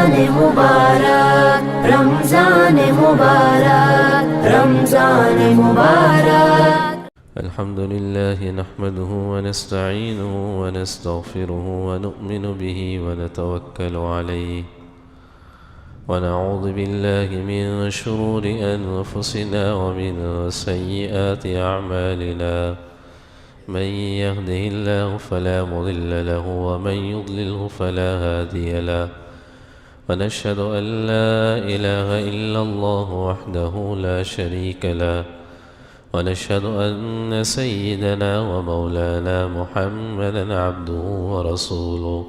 مبارک رمضان مبارک رمضان مبارک۔ الحمد لله نحمده ونستعينه ونستغفره ونؤمن به ونتوكل عليه ونعوذ بالله من شرور أنفسنا ومن سيئات أعمالنا، من يهده الله فلا مضل له ومن يضلله فلا هادي له، ونشهد أن لا إله إلا الله وحده لا شريك له، ونشهد أن سيدنا ومولانا محمدًا عبده ورسوله.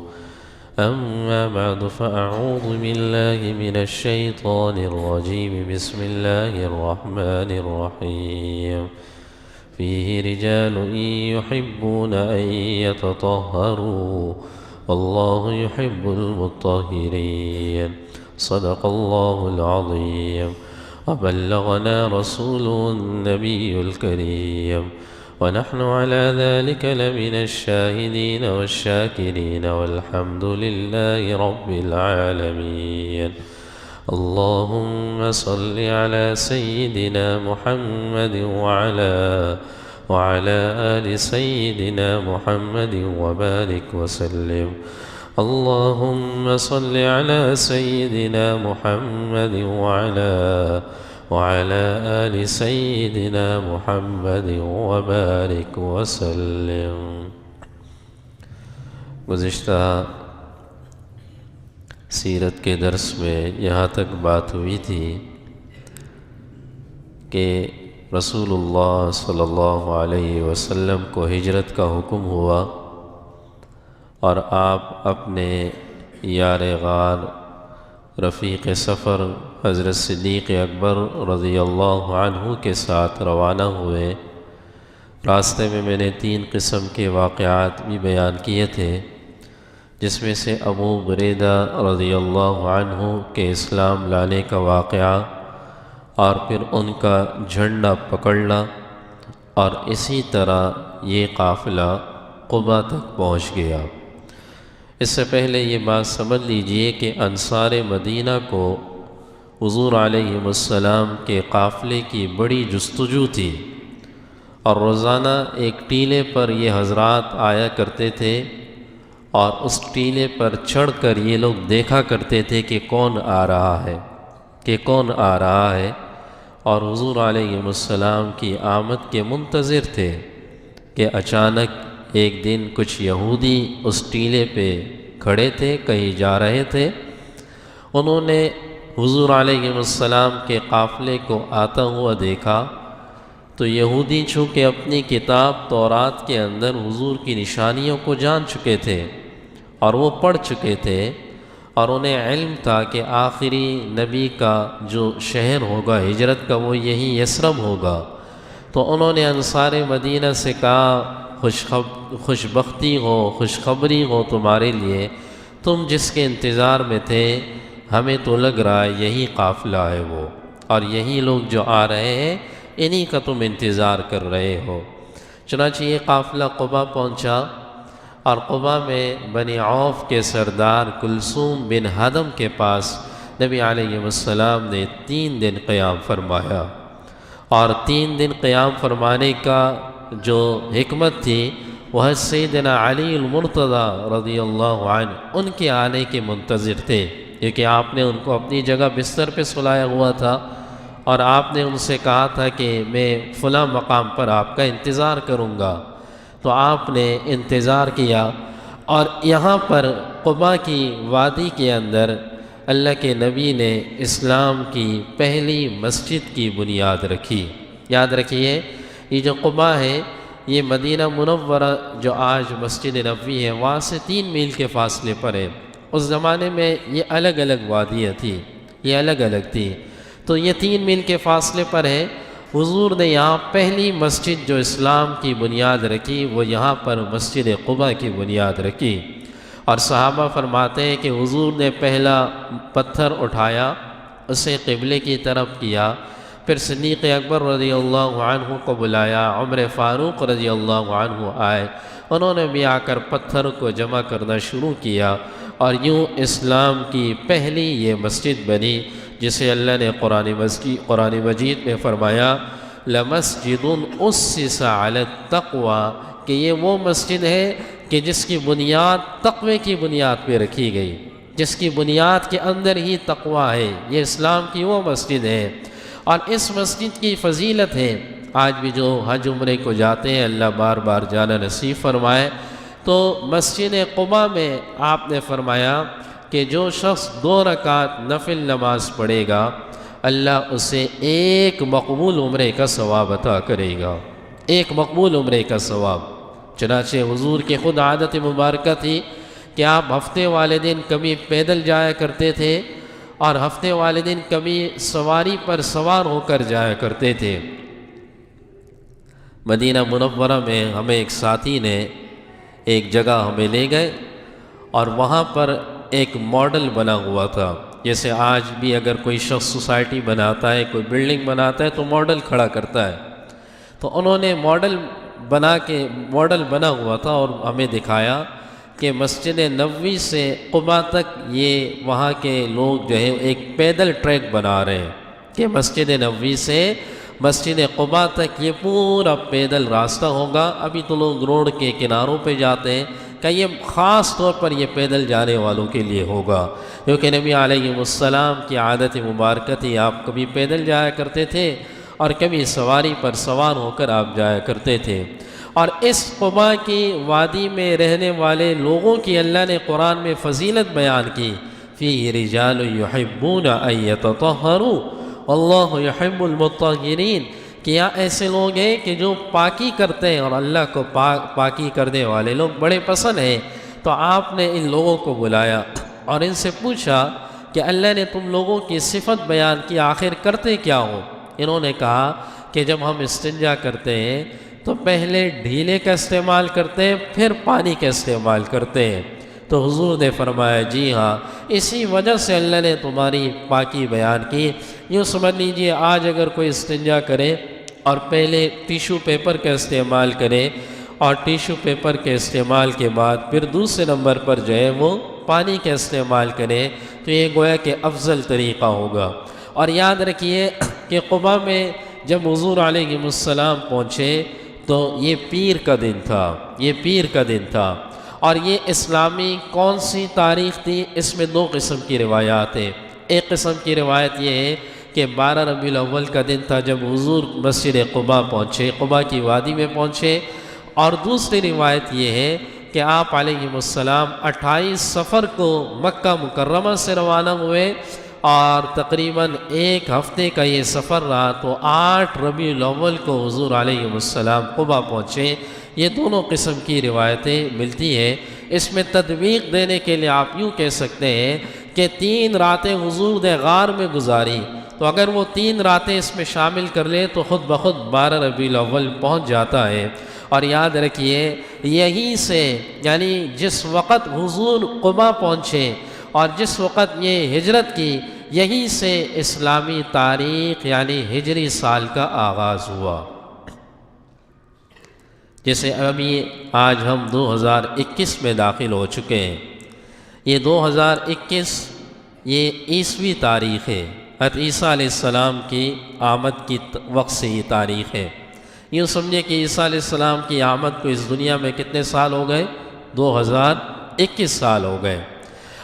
أما بعد فأعوذ بالله من الشيطان الرجيم، بسم الله الرحمن الرحيم. فيه رجال يحبون أن يتطهروا والله يحب المطهرين. صدق الله العظيم وبلغنا رسوله النبي الكريم، ونحن على ذلك لمن الشاهدين والشاكرين، والحمد لله رب العالمين. اللهم صل على سيدنا محمد وعلى آل سيدنا محمد وبارك وسلم. اللهم صل على سيدنا محمد وعلى آل سيدنا محمد وبارك وسلم. گزشتہ سیرت کے درس میں یہاں تک بات ہوئی تھی کہ رسول اللہ صلی اللہ علیہ وسلم کو ہجرت کا حکم ہوا اور آپ اپنے یار غار رفیق سفر حضرت صدیق اکبر رضی اللہ عنہ کے ساتھ روانہ ہوئے۔ راستے میں میں نے 3 قسم کے واقعات بھی بیان کیے تھے، جس میں سے ابو بریدہ رضی اللہ عنہ کے اسلام لانے کا واقعہ اور پھر ان کا جھنڈا پکڑنا، اور اسی طرح یہ قافلہ قبا تک پہنچ گیا۔ اس سے پہلے یہ بات سمجھ لیجئے کہ انصار مدینہ کو حضور علیہ السلام کے قافلے کی بڑی جستجو تھی، اور روزانہ ایک ٹیلے پر یہ حضرات آیا کرتے تھے، اور اس ٹیلے پر چڑھ کر یہ لوگ دیکھا کرتے تھے کہ کون آ رہا ہے، اور حضور علیہ السلام کی آمد کے منتظر تھے کہ اچانک ایک دن کچھ یہودی اس ٹیلے پہ کھڑے تھے، کہیں جا رہے تھے۔ انہوں نے حضور علیہ السلام کے قافلے کو آتا ہوا دیکھا، تو یہودی چونکہ اپنی کتاب تورات کے اندر حضور کی نشانیوں کو جان چکے تھے اور وہ پڑھ چکے تھے، اور انہیں علم تھا کہ آخری نبی کا جو شہر ہوگا ہجرت کا وہ یہی یثرب ہوگا، تو انہوں نے انصار مدینہ سے کہا خوشبختی ہو، خوشخبری ہو تمہارے لیے، تم جس کے انتظار میں تھے ہمیں تو لگ رہا ہے یہی قافلہ ہے وہ، اور یہی لوگ جو آ رہے ہیں انہی کا تم انتظار کر رہے ہو۔ چنانچہ یہ قافلہ قبا پہنچا، اور قبا میں بنی عوف کے سردار کلثوم بن ہدم کے پاس نبی علیہ السلام نے 3 دن قیام فرمایا، اور 3 دن قیام فرمانے کا جو حکمت تھی وہ سیدنا علی المرتضیٰ رضی اللہ عنہ ان کے آنے کے منتظر تھے، کیونکہ آپ نے ان کو اپنی جگہ بستر پہ سلایا ہوا تھا، اور آپ نے ان سے کہا تھا کہ میں فلاں مقام پر آپ کا انتظار کروں گا۔ تو آپ نے انتظار کیا، اور یہاں پر قبا کی وادی کے اندر اللہ کے نبی نے اسلام کی پہلی مسجد کی بنیاد رکھی۔ یاد رکھیے، یہ جو قبا ہے یہ مدینہ منورہ جو آج مسجد نبوی ہے وہاں سے 3 میل کے فاصلے پر ہے۔ اس زمانے میں یہ الگ الگ وادیاں تھیں، تو یہ 3 میل کے فاصلے پر ہے۔ حضور نے یہاں پہلی مسجد جو اسلام کی بنیاد رکھی وہ یہاں پر مسجد قبا کی بنیاد رکھی، اور صحابہ فرماتے ہیں کہ حضور نے پہلا پتھر اٹھایا، اسے قبلے کی طرف کیا، پھر صدیق اکبر رضی اللہ عنہ کو بلایا، عمر فاروق رضی اللہ عنہ آئے، انہوں نے بھی آ کر پتھر کو جمع کرنا شروع کیا۔ اور یوں اسلام کی پہلی یہ مسجد بنی جسے اللہ نے قرآن مجید میں فرمایا لمسجد اسس علی التقوی، کہ یہ وہ مسجد ہے کہ جس کی بنیاد تقوی کی بنیاد پہ رکھی گئی، جس کی بنیاد کے اندر ہی تقوی ہے، یہ اسلام کی وہ مسجد ہے۔ اور اس مسجد کی فضیلت ہے، آج بھی جو حج عمرے کو جاتے ہیں اللہ بار بار جانا نصیب فرمائے، تو مسجد قباء میں آپ نے فرمایا کہ جو شخص 2 رکعت نفل نماز پڑھے گا اللہ اسے 1 مقبول عمرے کا ثواب عطا کرے گا، 1 مقبول عمرے کا ثواب۔ چنانچہ حضور کی خود عادت مبارکہ تھی کہ آپ ہفتے والے دن کبھی پیدل جایا کرتے تھے اور ہفتے والے دن کبھی سواری پر سوار ہو کر جایا کرتے تھے۔ مدینہ منورہ میں ہمیں ایک ساتھی نے ایک جگہ ہمیں لے گئے اور وہاں پر ایک ماڈل بنا ہوا تھا، جیسے آج بھی اگر کوئی شخص سوسائٹی بناتا ہے، کوئی بلڈنگ بناتا ہے تو ماڈل کھڑا کرتا ہے، تو انہوں نے ماڈل بنا ہوا تھا اور ہمیں دکھایا کہ مسجد نبوی سے قباء تک یہ وہاں کے لوگ جو ہے ایک پیدل ٹریک بنا رہے ہیں کہ مسجد نبوی سے مسجد قباء تک یہ پورا پیدل راستہ ہوگا۔ ابھی تو لوگ روڈ کے کناروں پہ جاتے ہیں، کہ یہ خاص طور پر یہ پیدل جانے والوں کے لیے ہوگا، کیونکہ نبی علیہ السلام کی عادت مبارکہ تھی، آپ کبھی پیدل جایا کرتے تھے اور کبھی سواری پر سوار ہو کر آپ جایا کرتے تھے۔ اور اس قباء کی وادی میں رہنے والے لوگوں کی اللہ نے قرآن میں فضیلت بیان کی، فی رجال یحبون ان یتطہروا واللہ یحب المطہرین، کہ یہاں ایسے لوگ ہیں کہ جو پاکی کرتے ہیں اور اللہ کو پاکی کرنے والے لوگ بڑے پسند ہیں۔ تو آپ نے ان لوگوں کو بلایا اور ان سے پوچھا کہ اللہ نے تم لوگوں کی صفت بیان کی، آخر کرتے کیا ہو؟ انہوں نے کہا کہ جب ہم استنجا کرتے ہیں تو پہلے ڈھیلے کا استعمال کرتے ہیں، پھر پانی کا استعمال کرتے ہیں۔ تو حضور نے فرمایا جی ہاں، اسی وجہ سے اللہ نے تمہاری پاکی بیان کی۔ یوں سمجھ لیجئے آج اگر کوئی استنجا کرے اور پہلے ٹیشو پیپر کا استعمال کرے اور ٹیشو پیپر کے استعمال کے بعد پھر دوسرے نمبر پر جو ہے وہ پانی کا استعمال کرے تو یہ گویا کہ افضل طریقہ ہوگا۔ اور یاد رکھیے کہ قباء میں جب حضور علیہ السلام پہنچے تو یہ پیر کا دن تھا، اور یہ اسلامی کون سی تاریخ تھی؟ اس میں 2 قسم کی روایات ہیں۔ ایک قسم کی روایت یہ ہے کہ 12 ربیع الاول کا دن تھا جب حضور مسجد قباء پہنچے، قباء کی وادی میں پہنچے، اور دوسری روایت یہ ہے کہ آپ علیہ السلام 28 صفر کو مکہ مکرمہ سے روانہ ہوئے اور تقریباً 1 ہفتے کا یہ سفر رہا، تو 8 ربیع الاول کو حضور علیہ السلام قباء پہنچے۔ یہ دونوں قسم کی روایتیں ملتی ہیں۔ اس میں تطبیق دینے کے لیے آپ یوں کہہ سکتے ہیں کہ 3 راتیں حضور نے غار میں گزاری، تو اگر وہ 3 راتیں اس میں شامل کر لیں تو خود بخود 12 ربیع الاول پہنچ جاتا ہے۔ اور یاد رکھیے یہیں سے، یعنی جس وقت حضور قباء پہنچے اور جس وقت یہ ہجرت کی، یہیں سے اسلامی تاریخ یعنی ہجری سال کا آغاز ہوا۔ جیسے ابھی آج ہم 2021 میں داخل ہو چکے ہیں، یہ 2021 یہ عیسوی تاریخ ہے، حضرت عیسیٰ علیہ السلام کی آمد کی وقت سے یہ تاریخ ہے۔ یوں سمجھے کہ عیسیٰ علیہ السلام کی آمد کو اس دنیا میں کتنے سال ہو گئے؟ 2021 سال ہو گئے،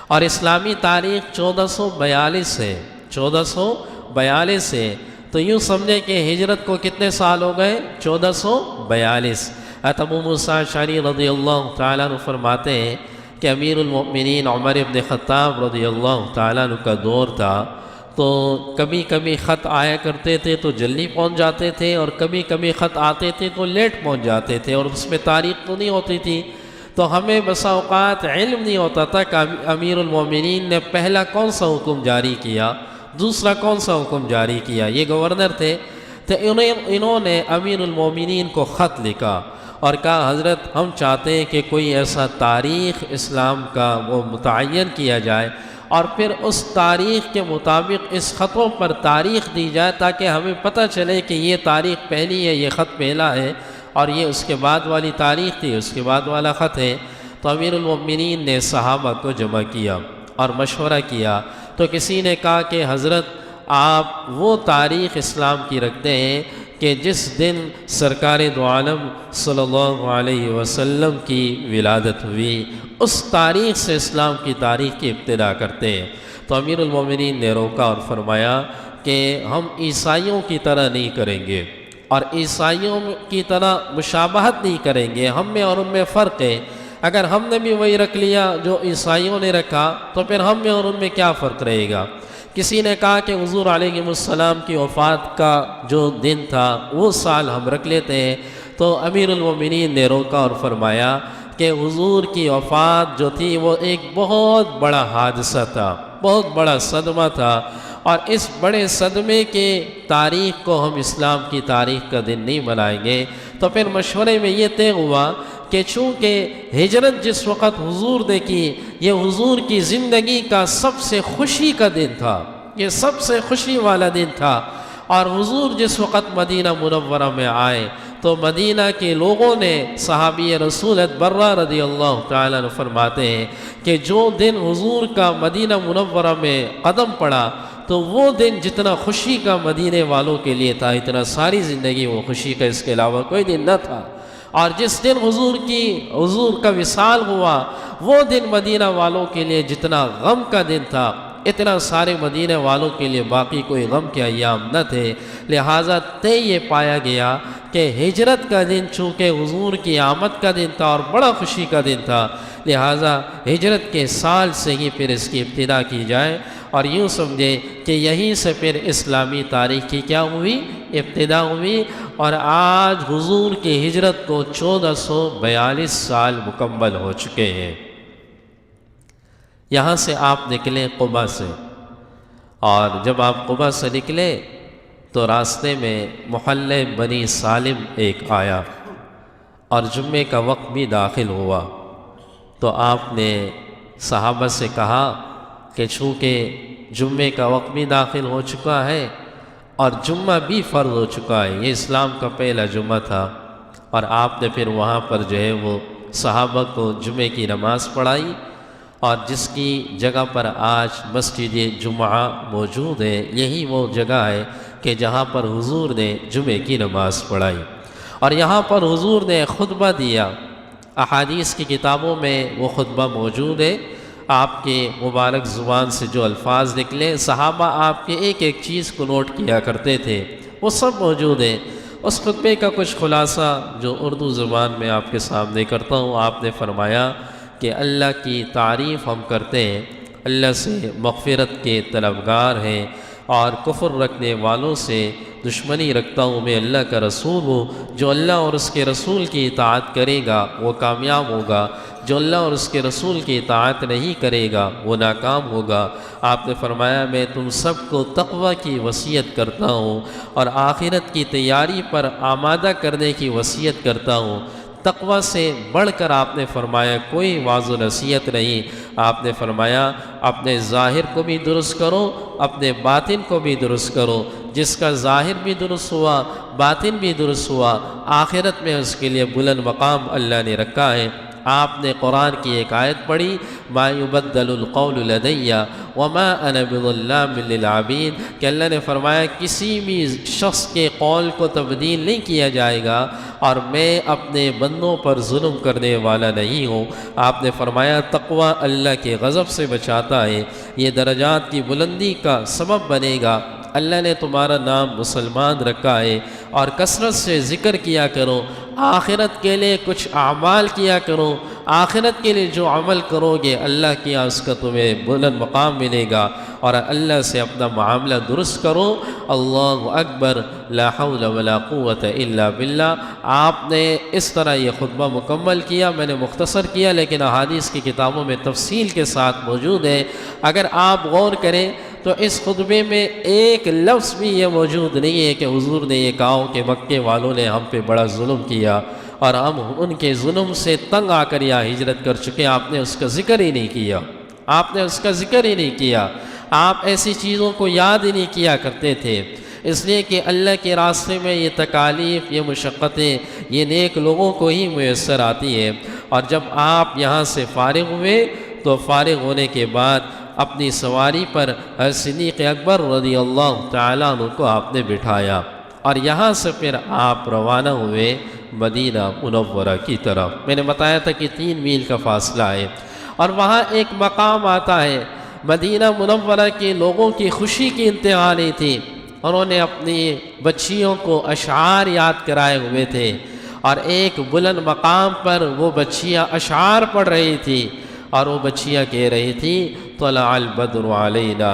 اور اسلامی تاریخ 1442 ہے، 1442 ہے، تو یوں سمجھے کہ ہجرت کو کتنے سال ہو گئے؟ 1442۔ ابو موسیٰ اشعری رضی اللہ تعالیٰ عنہ فرماتے ہیں کہ امیر المؤمنین عمر ابن خطاب رضی اللہ تعالیٰ عنہ کا دور تھا، تو کبھی کبھی خط آیا کرتے تھے تو جلدی پہنچ جاتے تھے، اور کبھی کبھی خط آتے تھے تو لیٹ پہنچ جاتے تھے، اور اس میں تاریخ تو نہیں ہوتی تھی، تو ہمیں بسا اوقات علم نہیں ہوتا تھا کہ امیر المؤمنین نے پہلا کون سا حکم جاری کیا، دوسرا کون سا حکم جاری کیا۔ یہ گورنر تھے، تو انہوں نے امیر المؤمنین کو خط لکھا اور کہا حضرت ہم چاہتے ہیں کہ کوئی ایسا تاریخ اسلام کا وہ متعین کیا جائے، اور پھر اس تاریخ کے مطابق اس خطوں پر تاریخ دی جائے تاکہ ہمیں پتہ چلے کہ یہ تاریخ پہلی ہے، یہ خط پہلا ہے، اور یہ اس کے بعد والی تاریخ تھی، اس کے بعد والا خط ہے۔ تو امیر المومنین نے صحابہ کو جمع کیا اور مشورہ کیا، تو کسی نے کہا کہ حضرت آپ وہ تاریخ اسلام کی رکھتے ہیں کہ جس دن سرکار دو عالم صلی اللہ علیہ وسلم کی ولادت ہوئی، اس تاریخ سے اسلام کی تاریخ کی ابتدا کرتے ہیں۔ تو امیر المومنین نے روکا اور فرمایا کہ ہم عیسائیوں کی طرح نہیں کریں گے اور عیسائیوں کی طرح مشابہت نہیں کریں گے، ہم میں اور ان میں فرق ہے۔ اگر ہم نے بھی وہی رکھ لیا جو عیسائیوں نے رکھا تو پھر ہم میں اور ان میں کیا فرق رہے گا؟ کسی نے کہا کہ حضور علیہ السلام کی وفات کا جو دن تھا وہ سال ہم رکھ لیتے ہیں۔ تو امیر المومنین نے روکا اور فرمایا کہ حضور کی وفات جو تھی وہ ایک بہت بڑا حادثہ تھا، بہت بڑا صدمہ تھا، اور اس بڑے صدمے کے تاریخ کو ہم اسلام کی تاریخ کا دن نہیں منائیں گے۔ تو پھر مشورے میں یہ طے ہوا کہ چونکہ ہجرت جس وقت حضور نے کی، یہ حضور کی زندگی کا سب سے خوشی کا دن تھا، یہ سب سے خوشی والا دن تھا، اور حضور جس وقت مدینہ منورہ میں آئے تو مدینہ کے لوگوں نے، صحابی رسول برہ رضی اللہ تعالیٰ عنہ فرماتے ہیں کہ جو دن حضور کا مدینہ منورہ میں قدم پڑا تو وہ دن جتنا خوشی کا مدینے والوں کے لیے تھا، اتنا ساری زندگی وہ خوشی کا اس کے علاوہ کوئی دن نہ تھا۔ اور جس دن حضور کا وصال ہوا وہ دن مدینہ والوں کے لیے جتنا غم کا دن تھا، اتنا سارے مدینہ والوں کے لیے باقی کوئی غم کے ایام نہ تھے۔ لہٰذا طے یہ پایا گیا کہ ہجرت کا دن چونکہ حضور کی آمد کا دن تھا اور بڑا خوشی کا دن تھا، لہٰذا ہجرت کے سال سے ہی پھر اس کی ابتدا کی جائے، اور یوں سمجھے کہ یہیں سے پھر اسلامی تاریخ کی کیا ہوئی؟ ابتدا ہوئی، اور آج حضور کی ہجرت کو 1442 سال مکمل ہو چکے ہیں۔ یہاں سے آپ نکلے قبا سے، اور جب آپ قبا سے نکلے تو راستے میں محلے بنی سالم ایک آیا اور جمعے کا وقت بھی داخل ہوا۔ تو آپ نے صحابہ سے کہا کہ چونکہ جمعے کا وقت بھی داخل ہو چکا ہے اور جمعہ بھی فرض ہو چکا ہے، یہ اسلام کا پہلا جمعہ تھا، اور آپ نے پھر وہاں پر جو ہے وہ صحابہ کو جمعے کی نماز پڑھائی، اور جس کی جگہ پر آج مسجد جمعہ موجود ہے، یہی وہ جگہ ہے کہ جہاں پر حضور نے جمعے کی نماز پڑھائی، اور یہاں پر حضور نے خطبہ دیا۔ احادیث کی کتابوں میں وہ خطبہ موجود ہے، آپ کے مبارک زبان سے جو الفاظ نکلے، صحابہ آپ کے ایک ایک چیز کو نوٹ کیا کرتے تھے، وہ سب موجود ہے۔ اس خطبے کا کچھ خلاصہ جو اردو زبان میں آپ کے سامنے کرتا ہوں، آپ نے فرمایا کہ اللہ کی تعریف ہم کرتے ہیں، اللہ سے مغفرت کے طلبگار ہیں، اور کفر رکھنے والوں سے دشمنی رکھتا ہوں، میں اللہ کا رسول ہوں، جو اللہ اور اس کے رسول کی اطاعت کرے گا وہ کامیاب ہوگا، جو اللہ اور اس کے رسول کی اطاعت نہیں کرے گا وہ ناکام ہوگا۔ آپ نے فرمایا میں تم سب کو تقوی کی وصیت کرتا ہوں اور آخرت کی تیاری پر آمادہ کرنے کی وصیت کرتا ہوں۔ تقوی سے بڑھ کر آپ نے فرمایا کوئی واعظ و نصیحت نہیں۔ آپ نے فرمایا اپنے ظاہر کو بھی درست کرو، اپنے باطن کو بھی درست کرو، جس کا ظاہر بھی درست ہوا، باطن بھی درست ہوا، آخرت میں اس کے لیے بلند مقام اللہ نے رکھا ہے۔ آپ نے قرآن کی ایک آیت پڑھی، ما یبدل القول لدی وما انا بظلام للعبید، کہ اللہ نے فرمایا کسی بھی شخص کے قول کو تبدیل نہیں کیا جائے گا اور میں اپنے بندوں پر ظلم کرنے والا نہیں ہوں۔ آپ نے فرمایا تقوی اللہ کے غضب سے بچاتا ہے، یہ درجات کی بلندی کا سبب بنے گا۔ اللہ نے تمہارا نام مسلمان رکھا ہے، اور کثرت سے ذکر کیا کرو، آخرت کے لیے کچھ اعمال کیا کرو، آخرت کے لیے جو عمل کرو گے اللہ کی اس کا تمہیں بلند مقام ملے گا، اور اللہ سے اپنا معاملہ درست کرو۔ اللہ اکبر، لا حول ولا قوت الا باللہ۔ آپ نے اس طرح یہ خطبہ مکمل کیا، میں نے مختصر کیا لیکن احادیث کی کتابوں میں تفصیل کے ساتھ موجود ہے۔ اگر آپ غور کریں تو اس خطبے میں ایک لفظ بھی یہ موجود نہیں ہے کہ حضور نے یہ کہا کہ مکے والوں نے ہم پہ بڑا ظلم کیا اور ہم ان کے ظلم سے تنگ آ کر یہاں ہجرت کر چکے۔ آپ نے اس کا ذکر ہی نہیں کیا، آپ نے اس کا ذکر ہی نہیں کیا، آپ ایسی چیزوں کو یاد ہی نہیں کیا کرتے تھے، اس لیے کہ اللہ کے راستے میں یہ تکالیف، یہ مشقتیں، یہ نیک لوگوں کو ہی میسر آتی ہے۔ اور جب آپ یہاں سے فارغ ہوئے تو فارغ ہونے کے بعد اپنی سواری پر صدیق اکبر رضی اللہ تعالیٰ عنہ کو آپ نے بٹھایا، اور یہاں سے پھر آپ روانہ ہوئے مدینہ منورہ کی طرف۔ میں نے بتایا تھا کہ 3 میل کا فاصلہ ہے، اور وہاں ایک مقام آتا ہے۔ مدینہ منورہ کے لوگوں کی خوشی کی انتہا نہیں تھی، انہوں نے اپنی بچیوں کو اشعار یاد کرائے ہوئے تھے، اور ایک بلند مقام پر وہ بچیاں اشعار پڑھ رہی تھی، اور وہ بچیاں کہہ رہی تھی طلع البدر علینا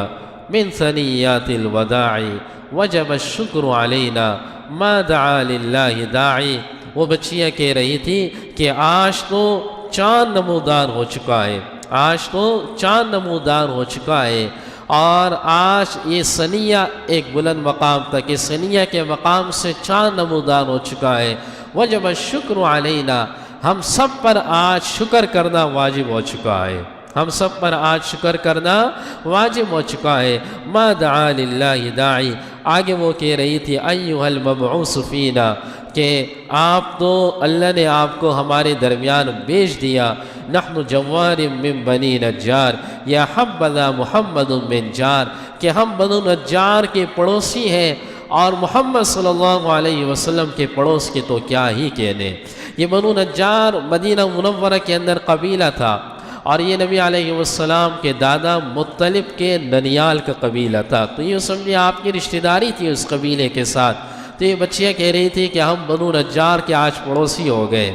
من ثنیات الوداع وجب الشکر علینا ما دعا للہ داعی۔ وہ بچیاں کہہ رہی تھی کہ آج تو چاند نمودار ہو چکا ہے، آج تو چاند نمودار ہو چکا ہے، اور آج یہ ثنیہ ایک بلند مقام تھا کہ ثنیہ کے مقام سے چاند نمودار ہو چکا ہے، وجب الشکر علینا، ہم سب پر آج شکر کرنا واجب ہو چکا ہے، ہم سب پر آج شکر کرنا واجب ہو چکا ہے۔ ما دعا للہ داعی، آگے وہ کہہ رہی تھی ایھا المبعوث فینا، کہ آپ تو اللہ نے آپ کو ہمارے درمیان بھیج دیا، نحن جوار من بنی نجار یا حبذا محمد من جار، کہ ہم بنو نجار کے پڑوسی ہیں، اور محمد صلی اللہ علیہ وسلم کے پڑوس کے تو کیا ہی کہنے۔ یہ بنو نجار مدینہ منورہ کے اندر قبیلہ تھا، اور یہ نبی علیہ السلام کے دادا مطلب کے ننیال کا قبیلہ تھا، تو یہ سمجھے آپ کی رشتہ داری تھی اس قبیلے کے ساتھ۔ تو یہ بچیاں کہہ رہی تھی کہ ہم بنو نجار کے آج پڑوسی ہو گئے،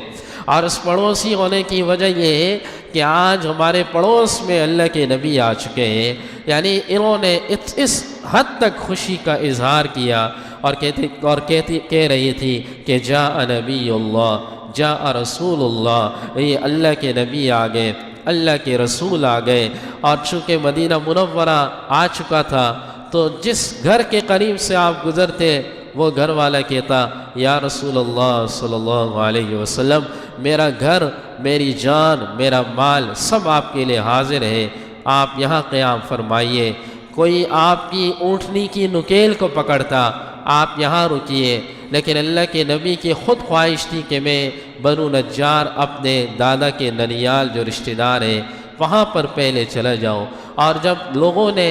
اور اس پڑوسی ہونے کی وجہ یہ ہے کہ آج ہمارے پڑوس میں اللہ کے نبی آ چکے ہیں، یعنی انہوں نے اس حد تک خوشی کا اظہار کیا، اور کہہ رہی تھی کہ جاء نبی اللہ، جاء رسول اللہ، یہ اللہ کے نبی آ گئے، اللہ کے رسول آ گئے۔ اور چونکہ مدینہ منورہ آ چکا تھا، تو جس گھر کے قریب سے آپ گزرتے وہ گھر والا کہتا یا رسول اللہ صلی اللہ علیہ وسلم، میرا گھر، میری جان، میرا مال سب آپ کے لیے حاضر ہے، آپ یہاں قیام فرمائیے۔ کوئی آپ کی اونٹنی کی نکیل کو پکڑتا، آپ یہاں رکیے، لیکن اللہ کے نبی کی خود خواہش تھی کہ میں بنو نجار اپنے دادا کے ننیال جو رشتہ دار ہیں وہاں پر پہلے چلا جاؤں۔ اور جب لوگوں نے،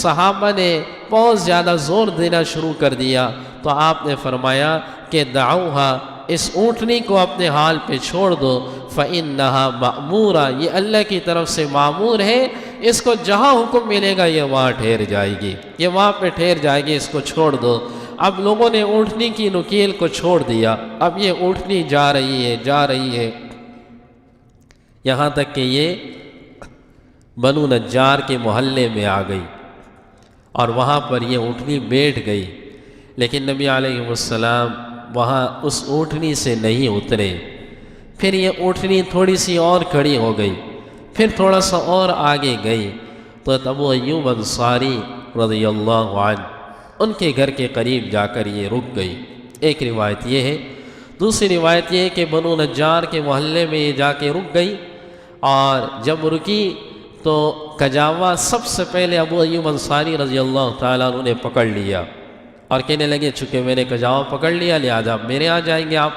صحابہ نے بہت زیادہ زور دینا شروع کر دیا، تو آپ نے فرمایا کہ دعوہا، اس اونٹنی کو اپنے حال پہ چھوڑ دو، فإنہا مأمورہ، یہ اللہ کی طرف سے معمور ہے، اس کو جہاں حکم ملے گا یہ وہاں ٹھہر جائے گی، یہ وہاں پہ ٹھہر جائے گی، اس کو چھوڑ دو۔ اب لوگوں نے اونٹنی کی نکیل کو چھوڑ دیا، اب یہ اونٹنی جا رہی ہے، جا رہی ہے، یہاں تک کہ یہ بنو نجار کے محلے میں آ گئی، اور وہاں پر یہ اونٹنی بیٹھ گئی، لیکن نبی علیہ السلام وہاں اس اونٹنی سے نہیں اترے۔ پھر یہ اونٹنی تھوڑی سی اور کھڑی ہو گئی، پھر تھوڑا سا اور آگے گئی، تو ابو ایوب انصاری رضی اللہ عنہ ان کے گھر کے قریب جا کر یہ رک گئی۔ ایک روایت یہ ہے، دوسری روایت یہ ہے کہ بنو نجار کے محلے میں یہ جا کے رک گئی، اور جب رکی تو کجاوا سب سے پہلے ابو ایوب انصاری رضی اللہ تعالیٰ عنہ نے پکڑ لیا، اور کہنے لگے چونکہ میں نے کجاوا پکڑ لیا لہذا میرے آ جائیں گے، آپ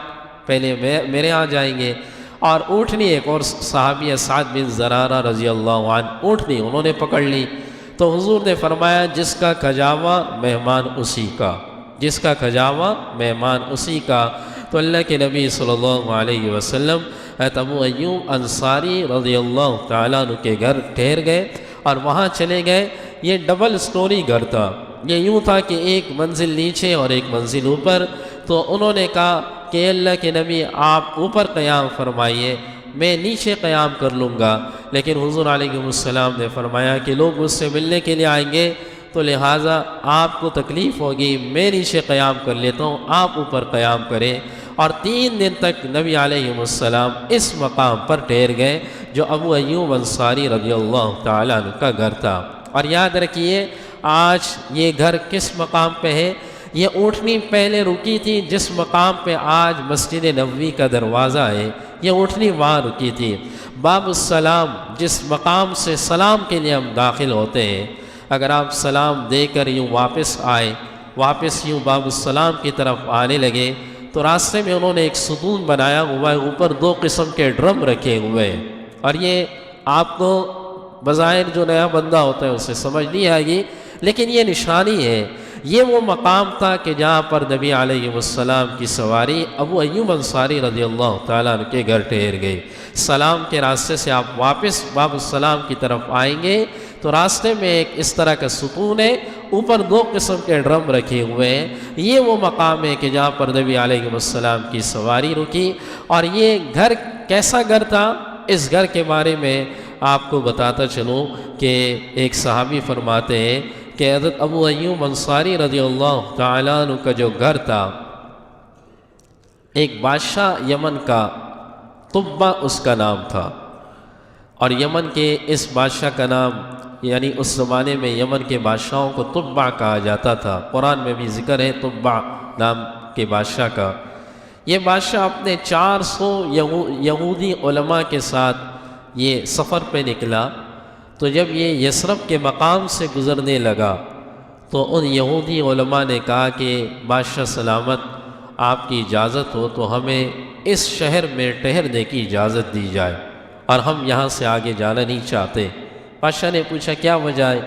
پہلے میرے آ جائیں گے۔ اور اونٹنی ایک اور صحابی سعد بن زرارہ رضی اللہ عنہ، اونٹنی انہوں نے پکڑ لی، تو حضور نے فرمایا جس کا کھجاوا مہمان اسی کا، جس کا کھجاوا مہمان اسی کا۔ تو اللہ کے نبی صلی اللہ علیہ وسلم ابو ایوب انصاری رضی اللہ تعالیٰ عنہ کے گھر ٹھہر گئے، اور وہاں چلے گئے۔ یہ ڈبل سٹوری گھر تھا، یہ یوں تھا کہ ایک منزل نیچے اور ایک منزل اوپر۔ تو انہوں نے کہا کہ اللہ کے نبی آپ اوپر قیام فرمائیے، میں نیچے قیام کر لوں گا، لیکن حضور علیہ السلام نے فرمایا کہ لوگ مجھ سے ملنے کے لیے آئیں گے، تو لہٰذا آپ کو تکلیف ہوگی، میں نیچے قیام کر لیتا ہوں، آپ اوپر قیام کریں۔ اور 3 دن تک نبی علیہ السلام اس مقام پر ٹھہر گئے جو ابو ایوب انصاری رضی اللہ تعالیٰ عنہ کا گھر تھا۔ اور یاد رکھیے آج یہ گھر کس مقام پہ ہے؟ یہ اونٹنی پہلے رکی تھی جس مقام پہ آج مسجد نبوی کا دروازہ ہے، یہ اونٹنی وہاں رکی تھی۔ باب السلام، جس مقام سے سلام کے لیے ہم داخل ہوتے ہیں، اگر آپ سلام دے کر یوں واپس آئے، واپس یوں باب السلام کی طرف آنے لگے، تو راستے میں انہوں نے ایک ستون بنایا ہوا ہے، اوپر 2 قسم کے ڈرم رکھے ہوئے ہیں، اور یہ آپ کو بظاہر جو نیا بندہ ہوتا ہے اسے سمجھ نہیں آئے گی، لیکن یہ نشانی ہے، یہ وہ مقام تھا کہ جہاں پر نبی علیہ السلام کی سواری ابو ایوب انصاری رضی اللہ تعالیٰ عنہ کے گھر ٹھہر گئی۔ سلام کے راستے سے آپ واپس باب السلام کی طرف آئیں گے تو راستے میں ایک اس طرح کا ستون ہے، اوپر 2 قسم کے ڈرم رکھے ہوئے ہیں، یہ وہ مقام ہے کہ جہاں پر نبی علیہ السلام کی سواری رکی۔ اور یہ گھر کیسا گھر تھا، اس گھر کے بارے میں آپ کو بتاتا چلوں کہ ایک صحابی فرماتے ہیں کہ حضرت ابو ایوب انصاری رضی اللہ تعالیٰ عنہ کا جو گھر تھا، ایک بادشاہ یمن کا طبہ اس کا نام تھا، اور یمن کے اس بادشاہ کا نام، یعنی اس زمانے میں یمن کے بادشاہوں کو طبہ کہا جاتا تھا، قرآن میں بھی ذکر ہے طبہ نام کے بادشاہ کا۔ یہ بادشاہ اپنے 400 یہودی علماء کے ساتھ یہ سفر پہ نکلا، تو جب یہ یثرب کے مقام سے گزرنے لگا تو ان یہودی علماء نے کہا کہ بادشاہ سلامت، آپ کی اجازت ہو تو ہمیں اس شہر میں ٹھہرنے کی اجازت دی جائے، اور ہم یہاں سے آگے جانا نہیں چاہتے۔ بادشاہ نے پوچھا کیا وجہ ہے؟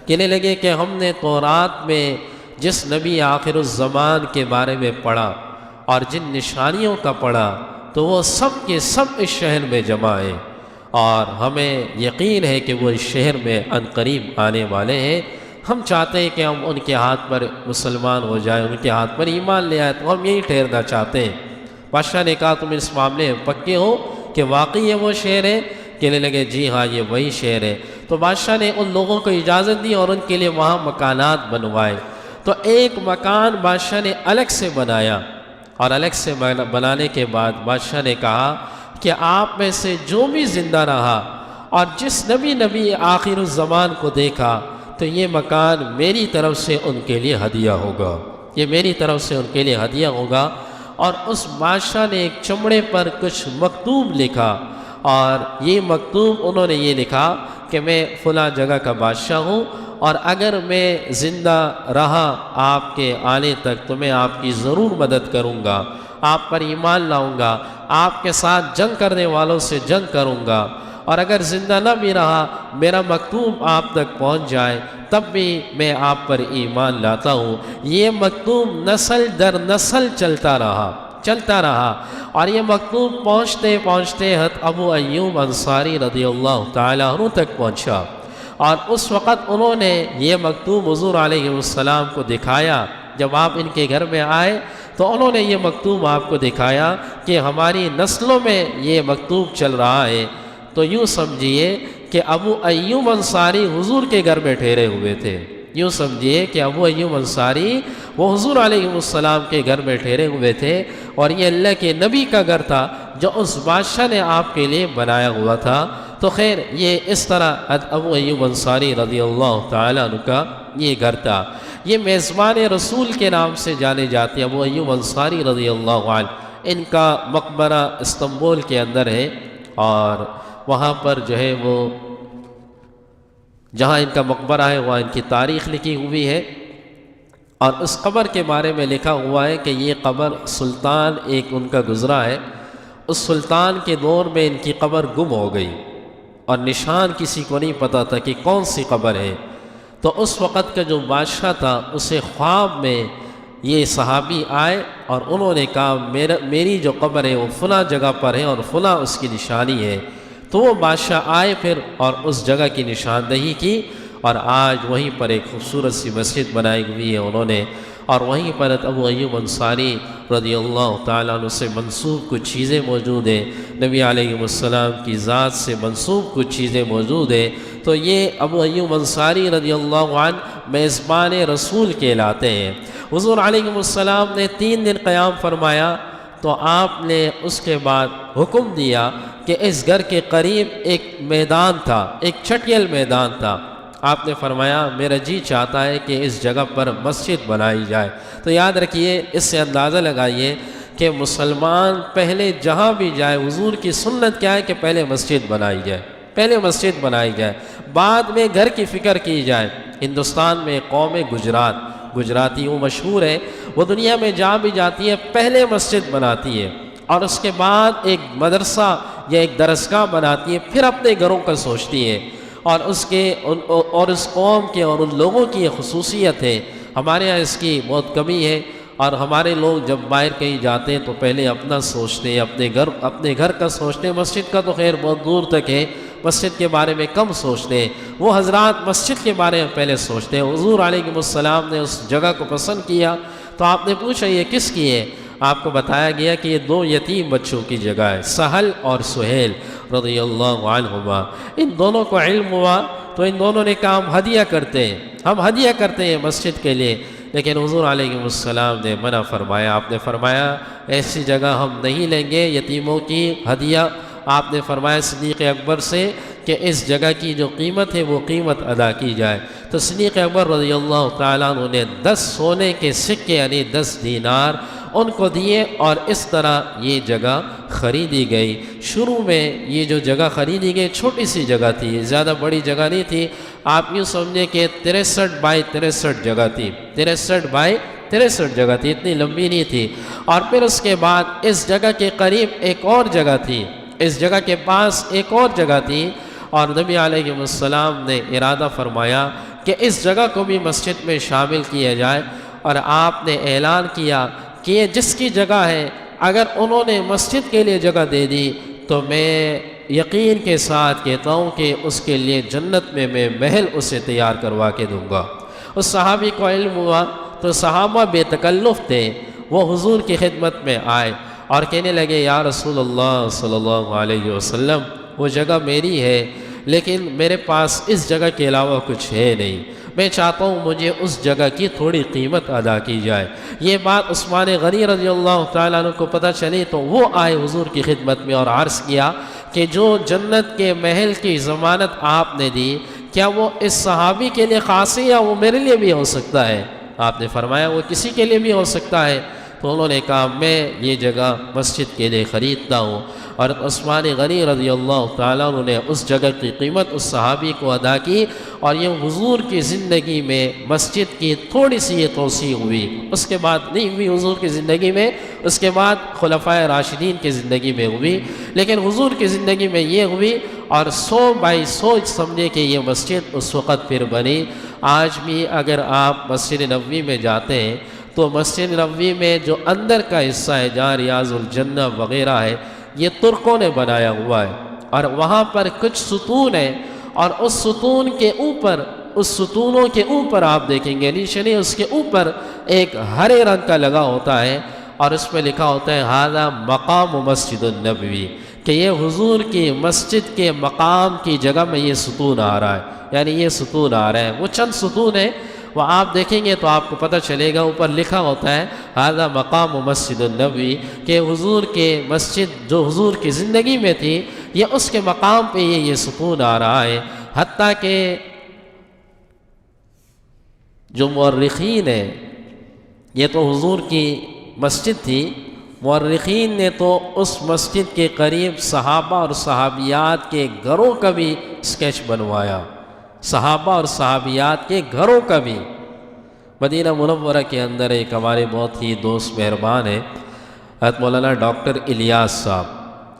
کہنے لگے کہ ہم نے تورات میں جس نبی آخر الزمان کے بارے میں پڑھا اور جن نشانیوں کا پڑھا تو وہ سب کے سب اس شہر میں جمع ہیں، اور ہمیں یقین ہے کہ وہ اس شہر میں عنقریب آنے والے ہیں۔ ہم چاہتے ہیں کہ ہم ان کے ہاتھ پر مسلمان ہو جائیں، ان کے ہاتھ پر ایمان لے آئے، تو ہم یہی ٹھہرنا چاہتے ہیں۔ بادشاہ نے کہا تم اس معاملے میں پکے ہو کہ واقعی یہ وہ شہر ہے؟ کہنے لگے جی ہاں یہ وہی شہر ہے۔ تو بادشاہ نے ان لوگوں کو اجازت دی اور ان کے لیے وہاں مکانات بنوائے۔ تو ایک مکان بادشاہ نے الگ سے بنایا، اور الگ سے بنانے کے بعد بادشاہ نے کہا کہ آپ میں سے جو بھی زندہ رہا اور جس نبی آخر الزمان کو دیکھا تو یہ مکان میری طرف سے ان کے لیے ہدیہ ہوگا، یہ میری طرف سے ان کے لیے ہدیہ ہوگا۔ اور اس بادشاہ نے ایک چمڑے پر کچھ مکتوب لکھا، اور یہ مکتوب انہوں نے یہ لکھا کہ میں فلاں جگہ کا بادشاہ ہوں، اور اگر میں زندہ رہا آپ کے آنے تک تو میں آپ کی ضرور مدد کروں گا، آپ پر ایمان لاؤں گا، آپ کے ساتھ جنگ کرنے والوں سے جنگ کروں گا، اور اگر زندہ نہ بھی رہا میرا مکتوب آپ تک پہنچ جائے تب بھی میں آپ پر ایمان لاتا ہوں۔ یہ مکتوب نسل در نسل چلتا رہا، اور یہ مکتوب پہنچتے پہنچتے حضرت ابو ایوب انصاری رضی اللہ تعالیٰ عنہ تک پہنچا، اور اس وقت انہوں نے یہ مکتوب حضور علیہ السلام کو دکھایا۔ جب آپ ان کے گھر میں آئے تو انہوں نے یہ مکتوب آپ کو دکھایا کہ ہماری نسلوں میں یہ مکتوب چل رہا ہے۔ تو یوں سمجھیے کہ ابو ایوب انصاری حضور کے گھر میں ٹھہرے ہوئے تھے، یوں سمجھیے کہ ابو ایوب انصاری وہ حضور علیہ السلام کے گھر میں ٹھہرے ہوئے تھے، اور یہ اللہ کے نبی کا گھر تھا جو اس بادشاہ نے آپ کے لیے بنایا ہوا تھا۔ تو خیر یہ اس طرح ابو ایوب انصاری رضی اللہ تعالیٰ عنہ کا یہ گھر تھا۔ یہ میزبان رسول کے نام سے جانے جاتے ہیں ابو ایوب انصاری رضی اللہ عنہ۔ ان کا مقبرہ استنبول کے اندر ہے، اور وہاں پر جو ہے وہ جہاں ان کا مقبرہ ہے وہاں ان کی تاریخ لکھی ہوئی ہے، اور اس قبر کے بارے میں لکھا ہوا ہے کہ یہ قبر سلطان ایک ان کا گزرا ہے، اس سلطان کے دور میں ان کی قبر گم ہو گئی، اور نشان کسی کو نہیں پتہ تھا کہ کون سی قبر ہے۔ تو اس وقت کا جو بادشاہ تھا اسے خواب میں یہ صحابی آئے اور انہوں نے کہا میری جو قبر ہے وہ فلاں جگہ پر ہے اور فلاں اس کی نشانی ہے۔ تو وہ بادشاہ آئے پھر اور اس جگہ کی نشاندہی کی، اور آج وہیں پر ایک خوبصورت سی مسجد بنائی ہوئی ہے انہوں نے، اور وہیں پر ابو ایوب انصاری رضی اللہ تعالیٰ عنہ سے منسوب کچھ چیزیں موجود ہیں، نبی علیہ السلام کی ذات سے منسوب کچھ چیزیں موجود ہیں۔ تو یہ ابو ایوب انصاری رضی اللہ عنہ میزبان رسول کہلاتے ہیں۔ حضور علیہ السلام نے 3 دن قیام فرمایا، تو آپ نے اس کے بعد حکم دیا کہ اس گھر کے قریب ایک میدان تھا، ایک چھٹیل میدان تھا۔ آپ نے فرمایا میرا جی چاہتا ہے کہ اس جگہ پر مسجد بنائی جائے۔ تو یاد رکھیے، اس سے اندازہ لگائیے کہ مسلمان پہلے جہاں بھی جائے، حضور کی سنت کیا ہے کہ پہلے مسجد بنائی جائے، پہلے مسجد بنائی جائے، بعد میں گھر کی فکر کی جائے۔ ہندوستان میں قوم گجرات گجراتی وہ مشہور ہے، وہ دنیا میں جہاں بھی جاتی ہے پہلے مسجد بناتی ہے اور اس کے بعد ایک مدرسہ یا ایک درسگاہ بناتی ہے، پھر اپنے گھروں کا سوچتی ہے۔ اور اس قوم کے اور ان لوگوں کی یہ خصوصیت ہے، ہمارے یہاں اس کی بہت کمی ہے، اور ہمارے لوگ جب باہر کہیں جاتے ہیں تو پہلے اپنا سوچتے ہیں، اپنے گھر کا سوچتے ہیں، مسجد کا تو خیر بہت دور تک ہے، مسجد کے بارے میں کم سوچتے ہیں۔ وہ حضرات مسجد کے بارے میں پہلے سوچتے ہیں۔ حضور علیہ السلام نے اس جگہ کو پسند کیا تو آپ نے پوچھا یہ کس کی ہے؟ آپ کو بتایا گیا کہ یہ دو یتیم بچوں کی جگہ ہے، سہل اور سہیل رضی اللہ عنہما۔ ان دونوں کو علم ہوا تو ان دونوں نے کہا ہم ہدیہ کرتے ہیں، ہم ہدیہ کرتے ہیں مسجد کے لیے، لیکن حضور علیہ السلام نے منع فرمایا۔ آپ نے فرمایا ایسی جگہ ہم نہیں لیں گے یتیموں کی ہدیہ۔ آپ نے فرمایا صدیق اکبر سے کہ اس جگہ کی جو قیمت ہے وہ قیمت ادا کی جائے۔ تو صدیق اکبر رضی اللہ تعالیٰ عنہ نے 10 سونے کے سکے یعنی 10 دینار ان کو دیے، اور اس طرح یہ جگہ خریدی گئی۔ شروع میں یہ جو جگہ خریدی گئی چھوٹی سی جگہ تھی، زیادہ بڑی جگہ نہیں تھی، آپ یوں سمجھیں کہ 63 بائی 63 جگہ تھی، 63 بائی 63 جگہ تھی، اتنی لمبی نہیں تھی۔ اور پھر اس کے بعد اس جگہ کے قریب ایک اور جگہ تھی، اس جگہ کے پاس ایک اور جگہ تھی، اور نبی علیہ السلام نے ارادہ فرمایا کہ اس جگہ کو بھی مسجد میں شامل کیا جائے، اور آپ نے اعلان کیا کہ یہ جس کی جگہ ہے اگر انہوں نے مسجد کے لیے جگہ دے دی تو میں یقین کے ساتھ کہتا ہوں کہ اس کے لیے جنت میں محل اسے تیار کروا کے دوں گا۔ اس صحابی کو علم ہوا تو صحابہ بے تکلف تھے، وہ حضور کی خدمت میں آئے اور کہنے لگے یا رسول اللہ صلی اللہ علیہ وسلم وہ جگہ میری ہے لیکن میرے پاس اس جگہ کے علاوہ کچھ ہے نہیں، میں چاہتا ہوں مجھے اس جگہ کی تھوڑی قیمت ادا کی جائے۔ یہ بات عثمان غنی رضی اللہ تعالیٰ عنہ کو پتہ چلی تو وہ آئے حضور کی خدمت میں اور عرض کیا کہ جو جنت کے محل کی ضمانت آپ نے دی کیا وہ اس صحابی کے لیے خاص ہے یا وہ میرے لیے بھی ہو سکتا ہے؟ آپ نے فرمایا وہ کسی کے لیے بھی ہو سکتا ہے۔ تو انہوں نے کہا میں یہ جگہ مسجد کے لیے خریدتا ہوں، اور عثمان غنی رضی اللہ تعالیٰ عنہ نے اس جگہ کی قیمت اس صحابی کو ادا کی، اور یہ حضور کی زندگی میں مسجد کی تھوڑی سی یہ توسیع ہوئی، اس کے بعد نہیں ہوئی حضور کی زندگی میں، اس کے بعد خلفائے راشدین کی زندگی میں ہوئی، لیکن حضور کی زندگی میں یہ ہوئی، اور 100 بائی 100 سمجھے کہ یہ مسجد اس وقت پھر بنی۔ آج بھی اگر آپ مسجد نبوی میں جاتے ہیں تو مسجد نبوی میں جو اندر کا حصہ ہے جہاں ریاض الجنہ وغیرہ ہے یہ ترکوں نے بنایا ہوا ہے، اور وہاں پر کچھ ستون ہیں، اور اس ستون کے اوپر، اس ستونوں کے اوپر آپ دیکھیں گے نیچے نہیں اس کے اوپر ایک ہرے رنگ کا لگا ہوتا ہے، اور اس پہ لکھا ہوتا ہے ھذا مقام مسجد النبوی، کہ یہ حضور کی مسجد کے مقام کی جگہ میں یہ ستون آ رہا ہے، یعنی یہ ستون آ رہا ہے۔ وہ چند ستون ہیں وہ آپ دیکھیں گے تو آپ کو پتہ چلے گا، اوپر لکھا ہوتا ہے ھذا مقام مسجد النبوی، کہ حضور کے مسجد جو حضور کی زندگی میں تھی یہ اس کے مقام پہ یہ ستون آ رہا ہے۔ حتیٰ کہ جو مورخین ہیں، یہ تو حضور کی مسجد تھی، مورخین نے تو اس مسجد کے قریب صحابہ اور صحابیات کے گھروں کا بھی اسکیچ بنوایا، صحابہ اور صحابیات کے گھروں کا بھی۔ مدینہ منورہ کے اندر ایک ہمارے بہت ہی دوست مہربان ہیں حضرت مولانا ڈاکٹر الیاس صاحب،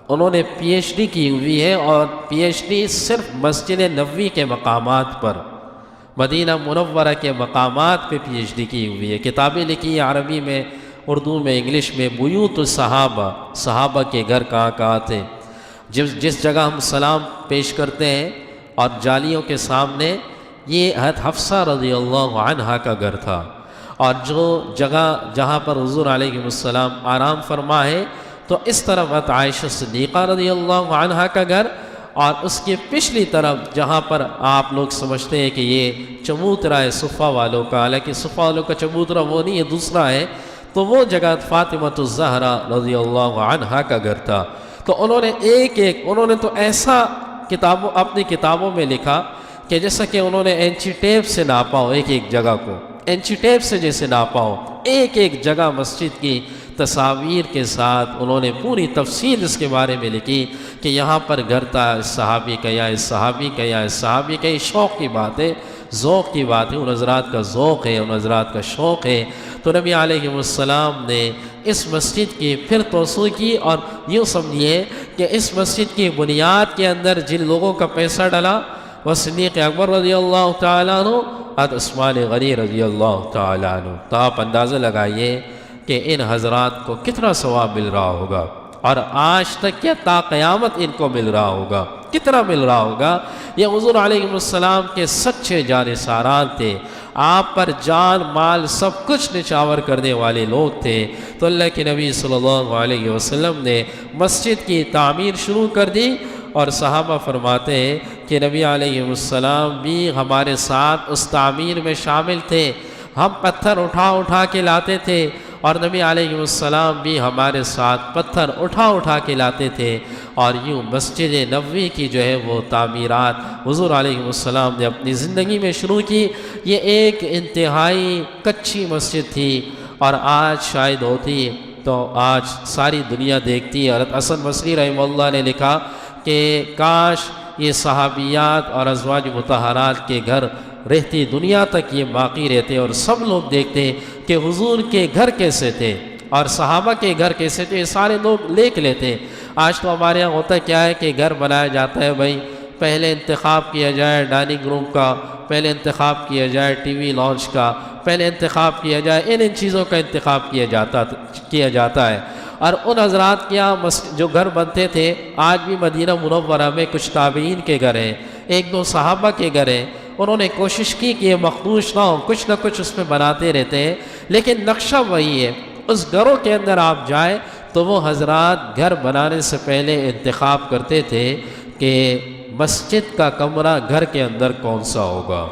انہوں نے پی ایچ ڈی کی ہوئی ہے، اور پی ایچ ڈی صرف مسجد نبوی کے مقامات پر، مدینہ منورہ کے مقامات پہ پی ایچ ڈی کی ہوئی ہے، کتابیں لکھی ہیں عربی میں، اردو میں، انگلش میں، بیوت الصحابہ، صحابہ کے گھر کہاں کہاں تھے، جس جگہ ہم سلام پیش کرتے ہیں اور جالیوں کے سامنے، یہ حضرت حفصہ رضی اللہ عنہا کا گھر تھا، اور جو جگہ جہاں پر حضور علیہ السلام آرام فرما ہے تو اس طرف حضرت عائشہ صدیقہ رضی اللہ عنہا کا گھر، اور اس کی پچھلی طرف جہاں پر آپ لوگ سمجھتے ہیں کہ یہ چبوترا ہے صفہ والوں کا، حالانکہ صفہ والوں کا چبوترا وہ نہیں ہے، دوسرا ہے، تو وہ جگہ فاطمۃ الزہرا رضی اللہ عنہا کا گھر تھا۔ تو انہوں نے انہوں نے تو ایسا اپنی کتابوں میں لکھا کہ جیسا کہ انہوں نے اینچی ٹیپ سے ناپا ہو ایک ایک جگہ کو، اینچی ٹیپ سے جیسے ناپا ہو، ایک ایک جگہ مسجد کی تصاویر کے ساتھ انہوں نے پوری تفصیل اس کے بارے میں لکھی کہ یہاں پر گھر تھا اس صحابی کا یا اس صحابی کا یا اس صحابی کا، یہ شوق کی بات ہے، ذوق کی بات ہے، ان حضرات کا ذوق ہے، ان حضرات کا شوق ہے۔ تو نبی علیہ السلام نے اس مسجد کی پھر توسیع کی، اور یوں سمجھیے کہ اس مسجد کی بنیاد کے اندر جن لوگوں کا پیسہ ڈلا وہ صدیق اکبر رضی اللہ تعالیٰ عنہ اور عثمان غنی رضی اللہ تعالیٰ عنہ۔ تو آپ اندازہ لگائیے کہ ان حضرات کو کتنا ثواب مل رہا ہوگا، اور آج تک کیا تا قیامت ان کو مل رہا ہوگا، کتنا مل رہا ہوگا۔ یہ حضور علیہ السلام کے سچے جانثاران تھے، آپ پر جان مال سب کچھ نچھاور کرنے والے لوگ تھے۔ تو اللہ کے نبی صلی اللہ علیہ وسلم نے مسجد کی تعمیر شروع کر دی، اور صحابہ فرماتے ہیں کہ نبی علیہ السلام بھی ہمارے ساتھ اس تعمیر میں شامل تھے، ہم پتھر اٹھا کے لاتے تھے، اور نبی علیہ السلام بھی ہمارے ساتھ پتھر اٹھا کے لاتے تھے، اور یوں مسجد نبوی کی جو ہے وہ تعمیرات حضور علیہ السلام نے اپنی زندگی میں شروع کی۔ یہ ایک انتہائی کچی مسجد تھی، اور آج شاید ہوتی تو آج ساری دنیا دیکھتی ہے۔ حضرت حسن بصری رحمہ اللہ نے لکھا کہ کاش یہ صحابیات اور ازواج مطہرات کے گھر رہتی دنیا تک یہ باقی رہتے، اور سب لوگ دیکھتے کہ حضور کے گھر کیسے تھے اور صحابہ کے گھر کیسے تھے، یہ سارے لوگ لکھ لیتے۔ آج تو ہمارے یہاں ہوتا کیا ہے کہ گھر بنایا جاتا ہے، بھائی پہلے انتخاب کیا جائے ڈائننگ روم کا، پہلے انتخاب کیا جائے ٹی وی لانچ کا، پہلے انتخاب کیا جائے ان چیزوں کا انتخاب کیا جاتا ہے۔ اور ان حضرات کے یہاں جو گھر بنتے تھے، آج بھی مدینہ منورہ میں کچھ تابعین کے گھر ہیں، ایک دو صحابہ کے گھر ہیں، انہوں نے کوشش کی کہ یہ مخدوش نہ ہو، کچھ نہ کچھ اس میں بناتے رہتے ہیں، لیکن نقشہ وہی ہے۔ اس گھروں کے اندر آپ جائیں تو وہ حضرات گھر بنانے سے پہلے انتخاب کرتے تھے کہ مسجد کا کمرہ گھر کے اندر کون سا ہوگا،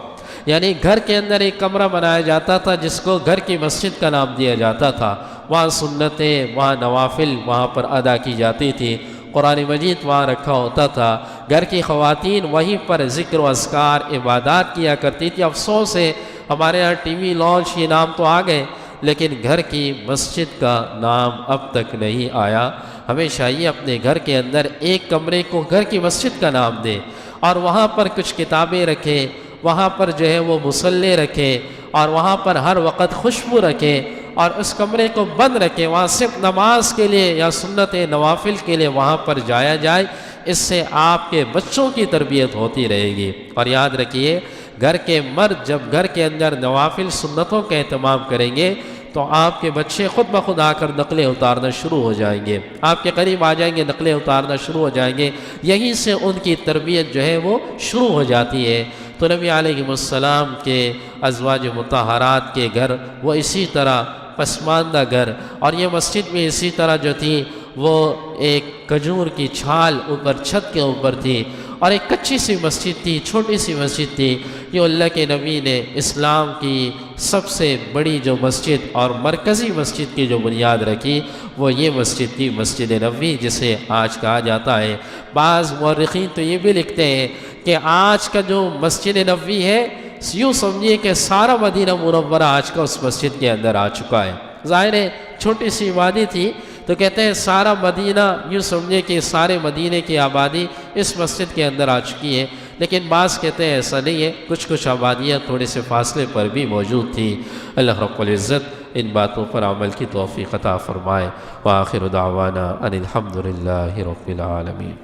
یعنی گھر کے اندر ایک کمرہ بنایا جاتا تھا جس کو گھر کی مسجد کا نام دیا جاتا تھا، وہاں سنتیں، وہاں نوافل وہاں پر ادا کی جاتی تھی، قرآن مجید وہاں رکھا ہوتا تھا، گھر کی خواتین وہیں پر ذکر و اذکار عبادات کیا کرتی تھی۔ افسوس ہے ہمارے یہاں ٹی وی لانچ یہ نام تو آ گئے، لیکن گھر کی مسجد کا نام اب تک نہیں آیا۔ ہمیں چاہیے اپنے گھر کے اندر ایک کمرے کو گھر کی مسجد کا نام دے، اور وہاں پر کچھ کتابیں رکھے، وہاں پر جو ہے وہ مصلی رکھے، اور وہاں پر ہر وقت خوشبو رکھے، اور اس کمرے کو بند رکھے، وہاں صرف نماز کے لیے یا سنت نوافل کے لیے وہاں پر جایا جائے۔ اس سے آپ کے بچوں کی تربیت ہوتی رہے گی۔ اور یاد رکھیے گھر کے مرد جب گھر کے اندر نوافل سنتوں کا اہتمام کریں گے تو آپ کے بچے خود بخود آ کر نقلیں اتارنا شروع ہو جائیں گے، آپ کے قریب آ جائیں گے، نقلیں اتارنا شروع ہو جائیں گے، یہیں سے ان کی تربیت جو ہے وہ شروع ہو جاتی ہے۔ تو نبی علیہ السلام کے ازواج مطہرات کے گھر وہ اسی طرح پسماندہ گھر، اور یہ مسجد بھی اسی طرح جو تھی وہ ایک کھجور کی چھال اوپر چھت کے اوپر تھی، اور ایک کچی سی مسجد تھی، چھوٹی سی مسجد تھی۔ یہ اللہ کے نبی نے اسلام کی سب سے بڑی جو مسجد اور مرکزی مسجد کی جو بنیاد رکھی وہ یہ مسجد تھی، مسجد نبوی، جسے آج کہا جاتا ہے۔ بعض مورخین تو یہ بھی لکھتے ہیں کہ آج کا جو مسجد نبوی ہے یوں سمجھیے کہ سارا مدینہ منورہ آج کا اس مسجد کے اندر آ چکا ہے۔ ظاہر ہے چھوٹی سی وادی تھی تو کہتے ہیں سارا مدینہ، یوں سمجھے کہ سارے مدینے کی آبادی اس مسجد کے اندر آ چکی ہے، لیکن بعض کہتے ہیں ایسا نہیں ہے، کچھ آبادیاں تھوڑے سے فاصلے پر بھی موجود تھیں۔ اللہ رب العزت ان باتوں پر عمل کی توفیق عطا فرمائے۔ وآخر دعوانا ان الحمدللہ رب العالمین۔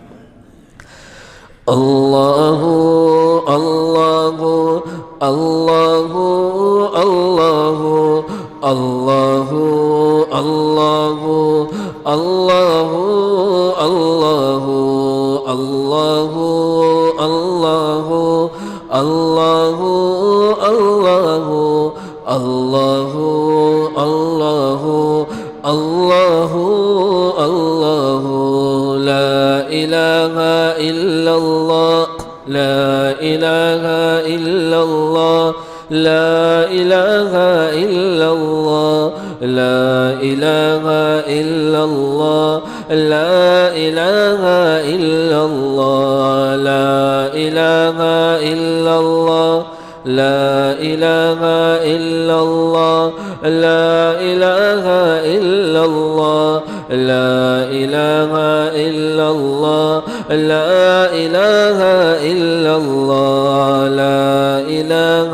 اللہ اللہ اللہ اللہ اللہ اللہ اللہ اللہ اللہ اللہ اللہ اللہ اللہ اللہ اللہ اللہ لا الہ الا اللہ لا الہ الا اللہ لا الہ الا اللہ لا الہ الا اللہ لا الہ الا اللہ لا الہ الا اللہ لا الہ الا اللہ لا الہ الا اللہ لا الہ الا اللہ لا الہ الا اللہ لا الہ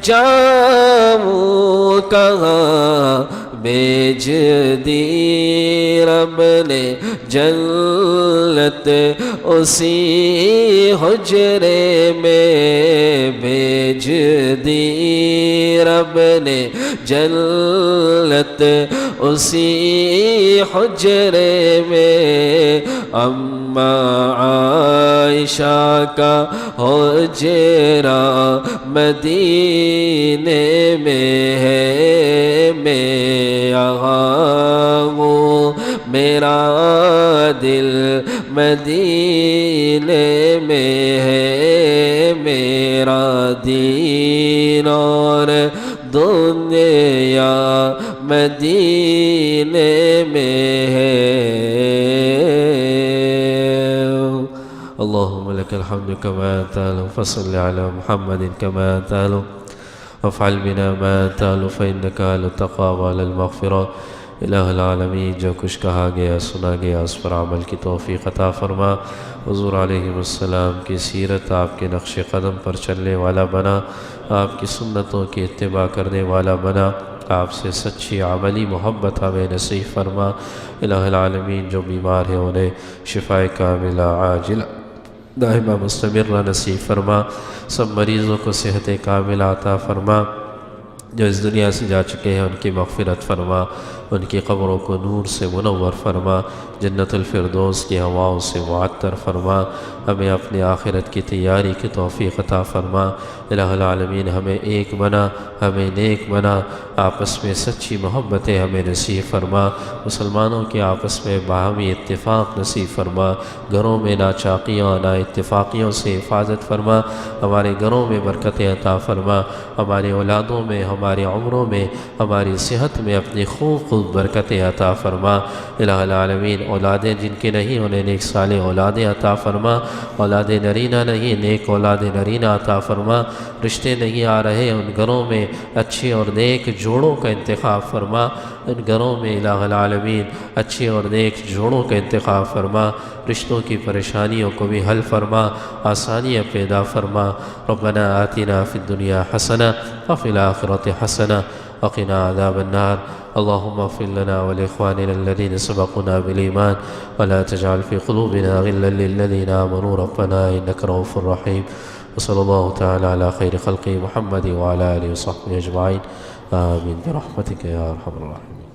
جاؤں کہاں بھیج دی رب نے جنت اسی حجرے میں بھیج دی رب نے جنت اسی حجرے میں اماں عائشہ کا حجرہ مدینے میں ہے میں یہاں ہوں میرا دل مدینے میں ہے میرا دین اور دنیا مدینے میں ہے اللهم لك الحمد كما تعلم فصل على محمد كما تعلم وافعل بنا ما تعلم فإنك على التقوى وعلى المغفرة الہ العالمین جو کچھ کہا گیا سنا گیا اس پر عمل کی توفیق عطا فرما حضور علیہ السلام کی سیرت آپ کے نقش قدم پر چلنے والا بنا آپ کی سنتوں کی اتباع کرنے والا بنا آپ سے سچی عملی محبت ہمیں نصیب فرما الہ العالمین جو بیمار ہیں انہیں شفاء کاملہ عاجلہ دائمہ مستمرہ نصیب فرما سب مریضوں کو صحت کاملہ عطا فرما جو اس دنیا سے جا چکے ہیں ان کی مغفرت فرما ان کی قبروں کو نور سے منور فرما جنت الفردوس کی ہواؤں سے معطر فرما ہمیں اپنی آخرت کی تیاری کی توفیق عطا فرما الہ العالمین ہمیں ایک بنا ہمیں نیک بنا آپس میں سچی محبتیں ہمیں نصیب فرما مسلمانوں کے آپس میں باہمی اتفاق نصیب فرما گھروں میں ناچاقیوں نا اتفاقیوں سے حفاظت فرما ہمارے گھروں میں برکتیں عطا فرما ہماری اولادوں میں ہماری عمروں میں ہماری صحت میں اپنی خوب برکتیں عطا فرما الہ العالمین اولادیں جن کے نہیں انہیں نیک صالح اولادیں عطا فرما اولاد نرینہ نہیں نیک اولاد نرینہ عطا فرما رشتے نہیں آ رہے ان گھروں میں اچھے اور نیک جوڑوں کا انتخاب فرما ان گھروں میں الہ العالمین اچھے اور نیک جوڑوں کا انتخاب فرما رشتوں کی پریشانیوں کو بھی حل فرما آسانیاں پیدا فرما ربنا آتنا فی الدنیا حسنہ وفی الآخرۃ حسنہ وقنا عذاب النار اللهم اغفر لنا ولإخواننا الذين سبقونا بالإيمان ولا تجعل في قلوبنا غلا للذين آمنوا ربنا إنك رؤوف رحيم وصلى الله تعالى على خير خلقه محمد وعلى آله وصحبه أجمعين آمين برحمتك يا أرحم الراحمين